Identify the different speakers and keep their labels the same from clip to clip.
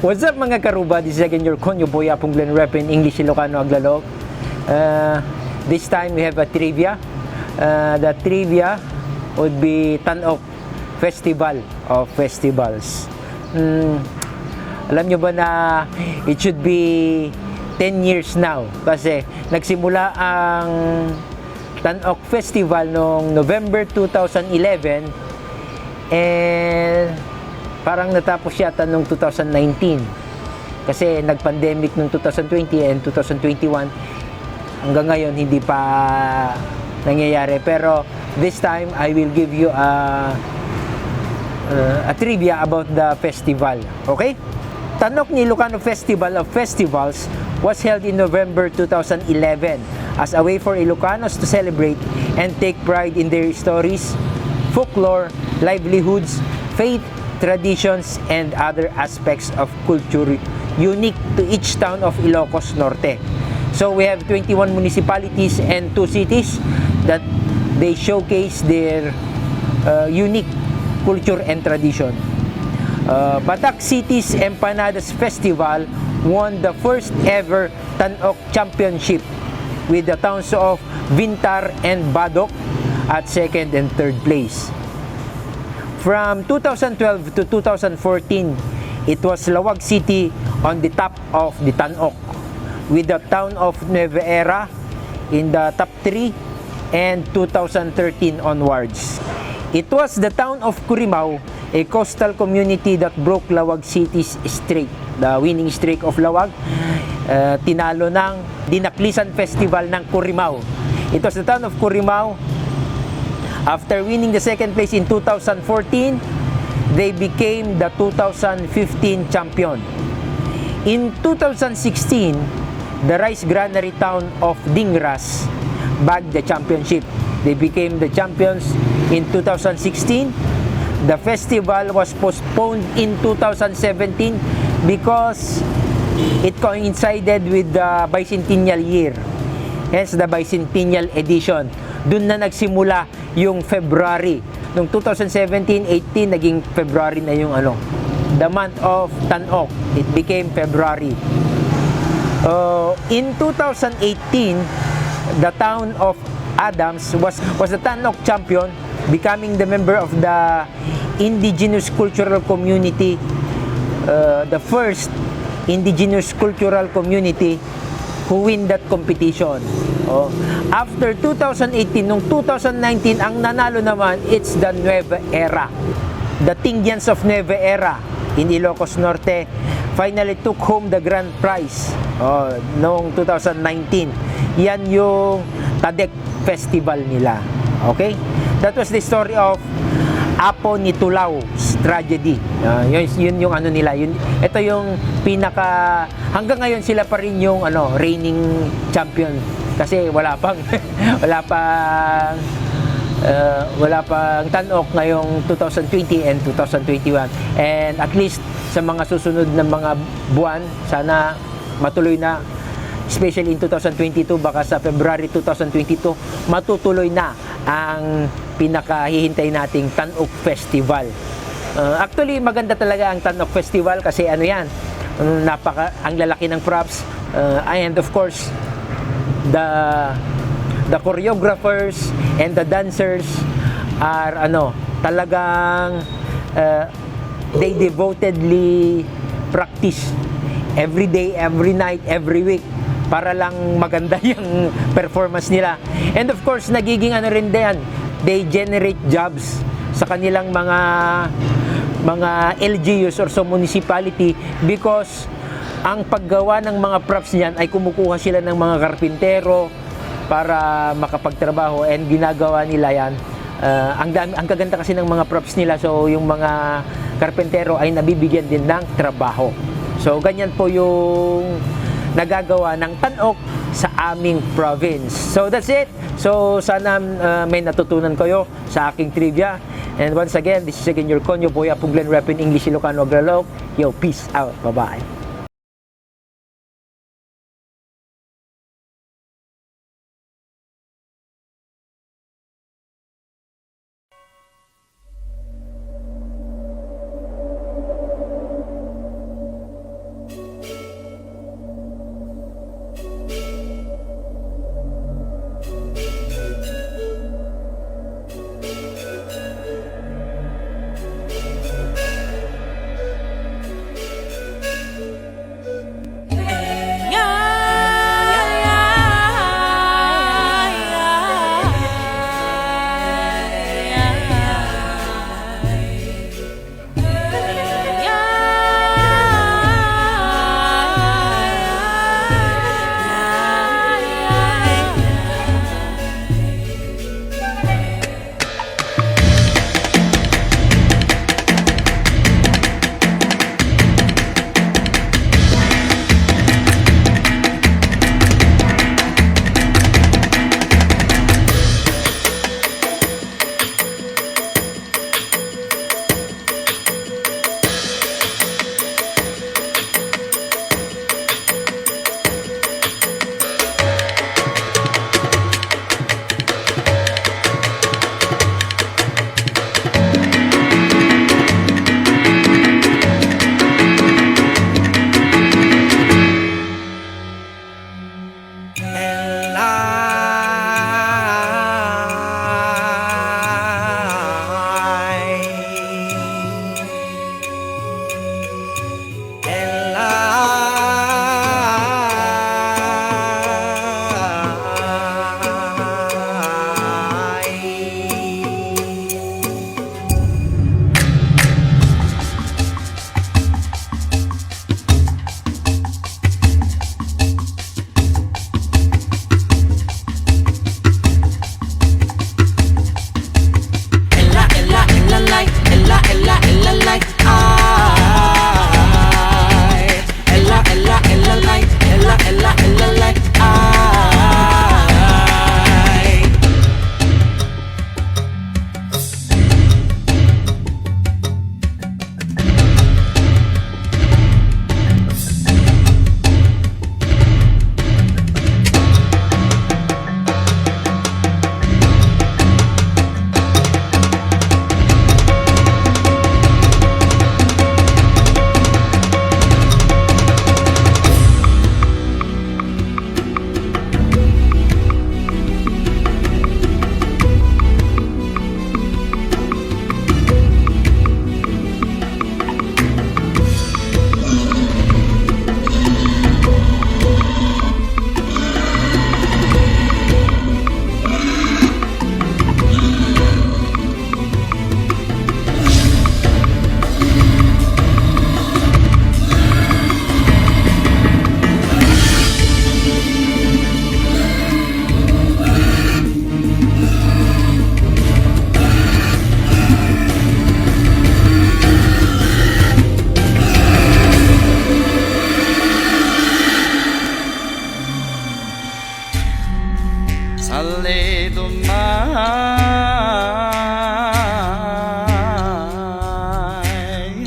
Speaker 1: What's up mga karuba? This is again your konyo boy Apong Glen Rep in English Ilocano Aglalog. This time we have a trivia. The trivia would be Tanok Festival of Festivals. Alam nyo ba na it should be 10 years now kasi nagsimula ang Tanok Festival noong November 2011 and parang natapos yata noong 2019 kasi nag-pandemic noong 2020 and 2021 hanggang ngayon hindi pa nangyayari, pero this time I will give you a trivia about the festival. Okay? Tanok ni Ilocano Festival of Festivals was held in November 2011 as a way for Ilocanos to celebrate and take pride in their stories, folklore, livelihoods, faith, traditions, and other aspects of culture unique to each town of Ilocos Norte. So we have 21 municipalities and 2 cities that they showcase their unique culture and tradition. Batak City's Empanadas Festival won the first ever Tanok Championship with the towns of Vintar and Badok at 2nd and 3rd place. From 2012 to 2014, it was Lawag City on the top of the Tanok, with the town of Nueva Era in the top 3 and 2013 onwards. It was the town of Curimao, a coastal community that broke Lawag City's streak, the winning streak of Lawag. Tinalo ng Dinaklisan Festival ng Curimao. It was the town of Curimao. After winning the 2nd place in 2014, they became the 2015 champion. In 2016, the rice granary town of Dingras bagged the championship. They became the champions in 2016. The festival was postponed in 2017 because it coincided with the bicentennial year. Hence the bicentennial edition. Doon na nagsimula yung February. Noong 2017-18 naging February na yung the month of Tanok. It became February. In 2018, the town of Adams was the Tanok champion, becoming the member of the indigenous cultural community, the first indigenous cultural community who win that competition. After 2018, noong 2019, ang nanalo naman, it's the Nueva Era. The Tingyans of Nueva Era in Ilocos Norte finally took home the grand prize noong 2019. Yan yung Tadek Festival nila. Okay? That was the story of Apo ni Tulao's tragedy. Yun yung nila. Ito yung pinaka hanggang ngayon sila pa rin yung reigning champion kasi wala pang Tanok ngayong 2020 and 2021. And at least sa mga susunod na mga buwan, sana matuloy na, especially in 2022, baka sa February 2022 matutuloy na ang pinakahihintay nating Tanok Festival. Actually maganda talaga ang Tanok Festival kasi ang lalaki ng props, and of course the choreographers and the dancers are talagang they devotedly practice every day, every night, every week para lang maganda yung performance nila. And of course nagiging rin din, they generate jobs sa kanilang mga LGUs or sa municipality because ang paggawa ng mga props niyan ay kumukuha sila ng mga karpintero para makapagtrabaho, and ginagawa nila yan. Ang kaganda kasi ng mga props nila, so yung mga karpintero ay nabibigyan din ng trabaho. So ganyan po yung nagagawa ng Tanok sa aming province. So that's it. So sana may natutunan kayo sa aking trivia. And once again, this is again your konyo boy Apong Glen Rep in English Ilocano Aglalog. Yo, peace out. Bye-bye.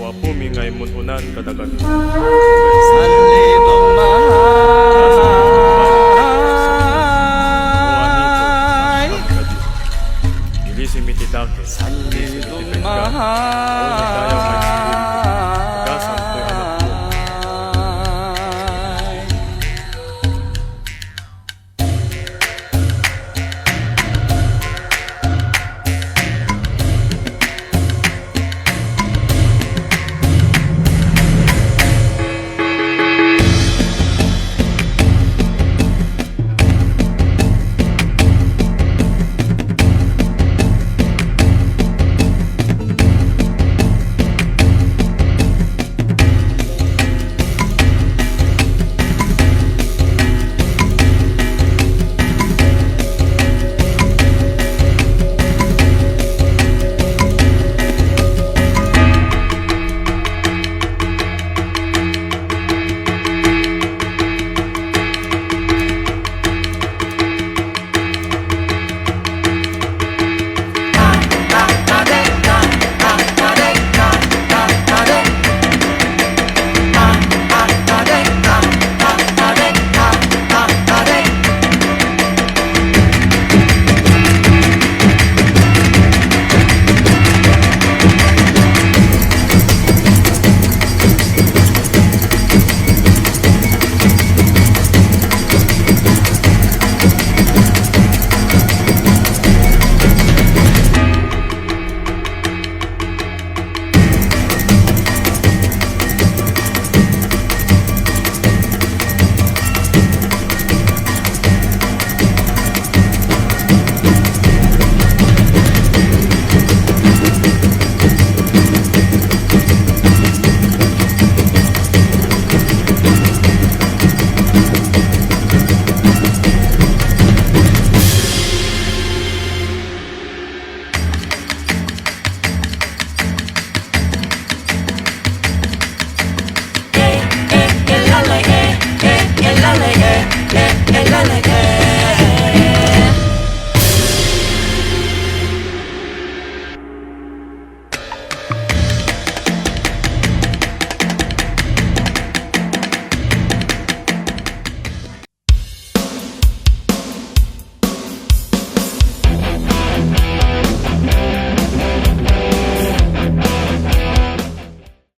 Speaker 2: Wapo mi ngay mutunan kadagan.